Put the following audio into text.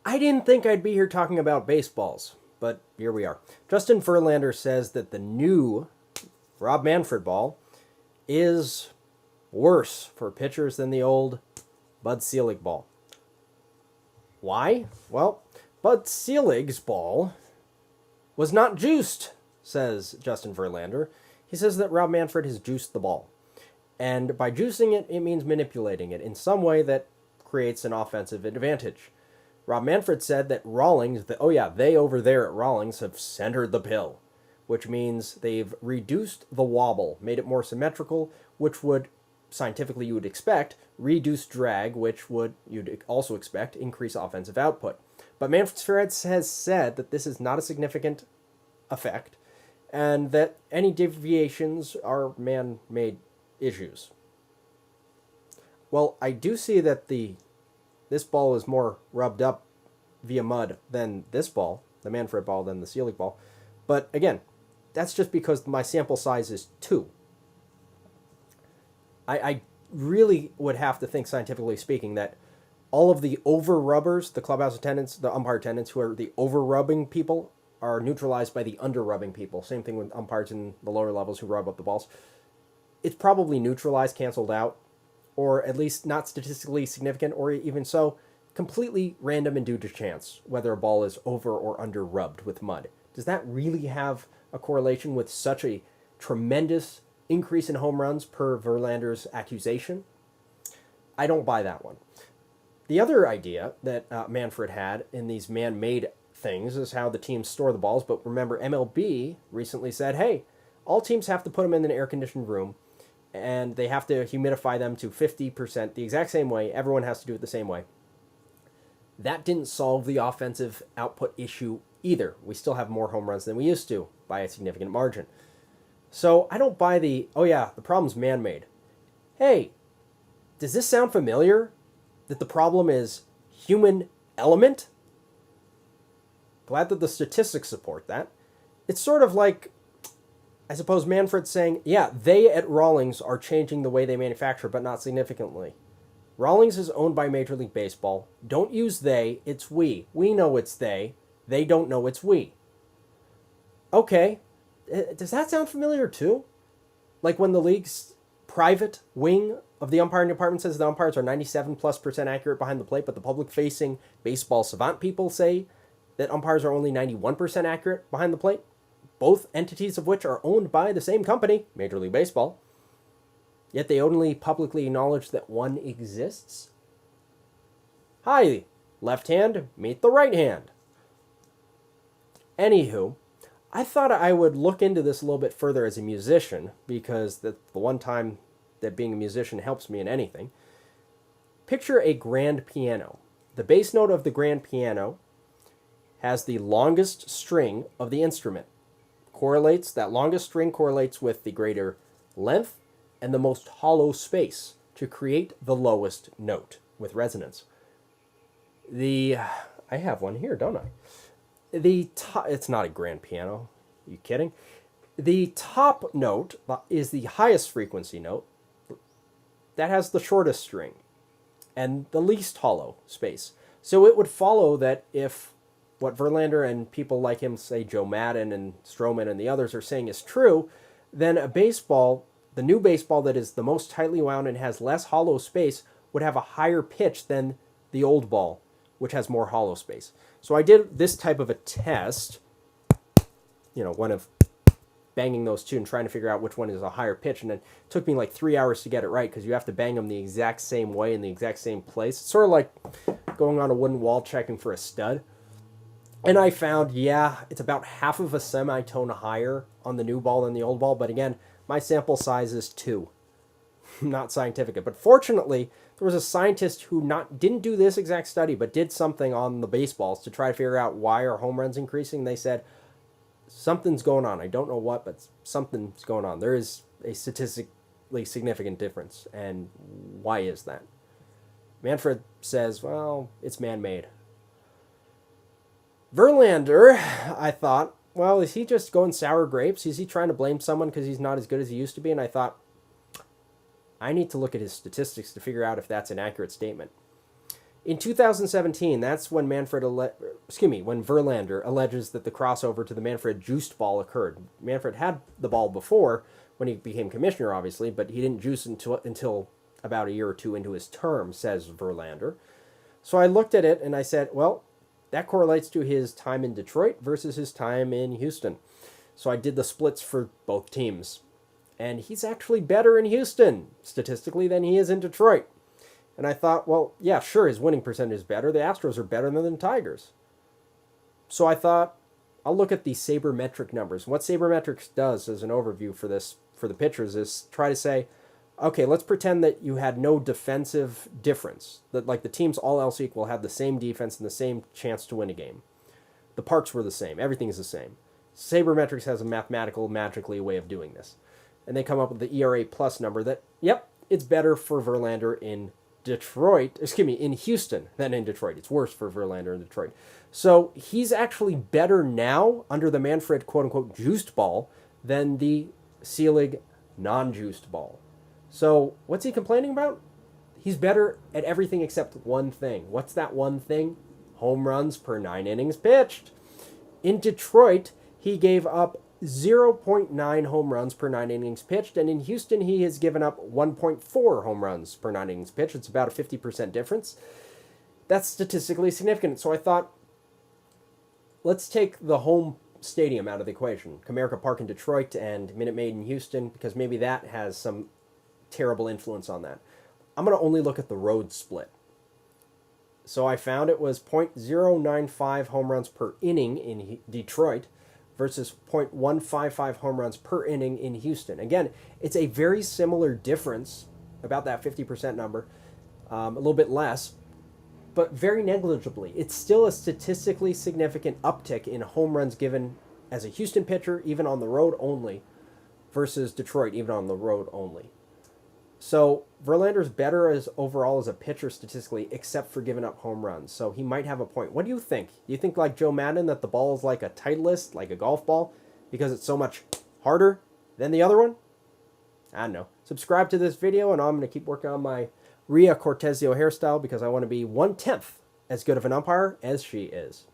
I didn't think I'd be here talking about baseballs, but here we are. Justin Verlander says that the new Rob Manfred ball is worse for pitchers than the old Bud Selig ball. Why? Well, Bud Selig's ball was not juiced, says Justin Verlander. He says that Rob Manfred has juiced the ball. And by juicing it, it means manipulating it in some way that creates an offensive advantage. Rob Manfred said that Rawlings, they over there at Rawlings have centered the pill, which means they've reduced the wobble, made it more symmetrical, which would, scientifically you would expect, reduce drag, which would, you'd also expect, increase offensive output. But Manfred has said that this is not a significant effect, and that any deviations are man-made issues. Well, I do see that this ball is more rubbed up via mud than this ball, the Manfred ball, than the Selig ball. But again, that's just because my sample size is 2. I really would have to think, scientifically speaking, that all of the over-rubbers, the clubhouse attendants, the umpire attendants, who are the over-rubbing people, are neutralized by the under-rubbing people. Same thing with umpires in the lower levels who rub up the balls. It's probably neutralized, canceled out, or at least not statistically significant, or even so, completely random and due to chance, whether a ball is over or under rubbed with mud. Does that really have a correlation with such a tremendous increase in home runs per Verlander's accusation? I don't buy that one. The other idea that Manfred had in these man-made things is how the teams store the balls, but remember, MLB recently said, hey, all teams have to put them in an air-conditioned room, and they have to humidify them to 50%, the exact same way. Everyone has to do it the same way. That didn't solve the offensive output issue either. We still have more home runs than we used to by a significant margin. So I don't buy the problem's man-made. Hey, does this sound familiar? That the problem is human element? Glad that the statistics support that. It's sort of like, I suppose, Manfred saying, yeah, they at Rawlings are changing the way they manufacture, but not significantly. Rawlings is owned by Major League Baseball. Don't use they, it's we. We know it's they. They don't know it's we. Okay, does that sound familiar too? Like when the league's private wing of the umpiring department says the umpires are 97+% accurate behind the plate, but the public-facing baseball savant people say that umpires are only 91% accurate behind the plate? Both entities of which are owned by the same company, Major League Baseball. Yet they only publicly acknowledge that one exists? Hi, left hand, meet the right hand. Anywho, I thought I would look into this a little bit further as a musician, because that's the one time that being a musician helps me in anything. Picture a grand piano. The bass note of the grand piano has the longest string of the instrument. That longest string correlates with the greater length and the most hollow space to create the lowest note with resonance. I have one here, don't I? It's not a grand piano. Are you kidding? The top note is the highest frequency note. That has the shortest string and the least hollow space. So it would follow that if what Verlander and people like him, say Joe Madden and Stroman and the others, are saying is true, then a baseball, the new baseball that is the most tightly wound and has less hollow space, would have a higher pitch than the old ball, which has more hollow space. So I did this type of a test, one of banging those two and trying to figure out which one is a higher pitch, and it took me like 3 hours to get it right, because you have to bang them the exact same way in the exact same place. It's sort of like going on a wooden wall checking for a stud. And I found, it's about half of a semitone higher on the new ball than the old ball. But again, my sample size is 2. Not scientific. But fortunately, there was a scientist who didn't do this exact study, but did something on the baseballs to try to figure out why are home runs increasing. They said, something's going on. I don't know what, but something's going on. There is a statistically significant difference. And why is that? Manfred says, well, it's man-made. Verlander, I thought, well, is he just going sour grapes? Is he trying to blame someone because he's not as good as he used to be? And I thought, I need to look at his statistics to figure out if that's an accurate statement. In 2017, that's when when Verlander alleges that the crossover to the Manfred juiced ball occurred. Manfred had the ball before when he became commissioner, obviously, but he didn't juice until about a year or two into his term, says Verlander. So I looked at it and I said, well, that correlates to his time in Detroit versus his time in Houston. So I did the splits for both teams. And he's actually better in Houston, statistically, than he is in Detroit. And I thought, well, yeah, sure, his winning percentage is better. The Astros are better than the Tigers. So I thought, I'll look at the sabermetric numbers. What sabermetrics does as an overview for the pitchers is try to say, okay, let's pretend that you had no defensive difference. That like the teams all else equal have the same defense and the same chance to win a game. The parks were the same. Everything's the same. Sabermetrics has a magically way of doing this. And they come up with the ERA plus number that, yep, it's better for Verlander in Houston than in Detroit. It's worse for Verlander in Detroit. So he's actually better now under the Manfred quote-unquote juiced ball than the Selig non-juiced ball. So what's he complaining about? He's better at everything except one thing. What's that one thing? Home runs per 9 innings pitched. In Detroit, he gave up 0.9 home runs per 9 innings pitched, and in Houston he has given up 1.4 home runs per 9 innings pitched. It's about a 50% difference. That's statistically significant. So I thought, let's take the home stadium out of the equation. Comerica Park in Detroit and Minute Maid in Houston, because maybe that has some terrible influence on that. I'm going to only look at the road split. So I found it was 0.095 home runs per inning in Detroit versus 0.155 home runs per inning in Houston. Again, it's a very similar difference, about that 50% number, a little bit less, but very negligibly. It's still a statistically significant uptick in home runs given as a Houston pitcher, even on the road only, versus Detroit, even on the road only. So Verlander's better overall as a pitcher statistically, except for giving up home runs. So he might have a point. What do you think? Do you think like Joe Madden that the ball is like a Titleist, like a golf ball, because it's so much harder than the other one? I don't know. Subscribe to this video, and I'm going to keep working on my Rhea Cortezio hairstyle because I want to be 1/10 as good of an umpire as she is.